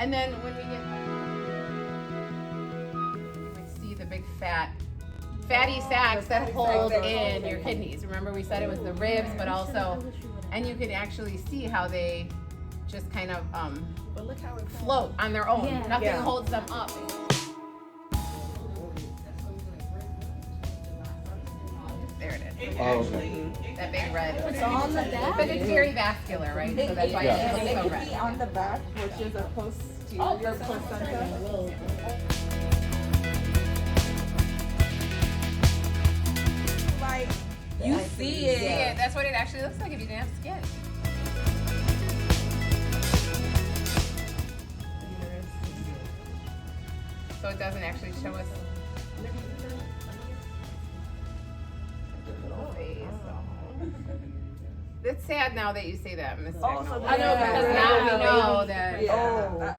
And then when we get, you would see the big fatty sacs that hold in your kidneys. Remember we said it was the ribs, but also, and you can actually see how they just kind of But look how it float on their own. Yeah. Nothing Yeah. holds them up. There it is. Oh, okay. That big red. It's on the back. But it's very vascular, right? So that's why Yeah. it looks so could red. be on the back, which is a posterior placenta. Like you see it. Yeah, that's what it actually looks like if you didn't have skin. So it doesn't actually show us. It's sad now that you say that, Miss. Oh, so I know yeah. because now we know that. Yeah.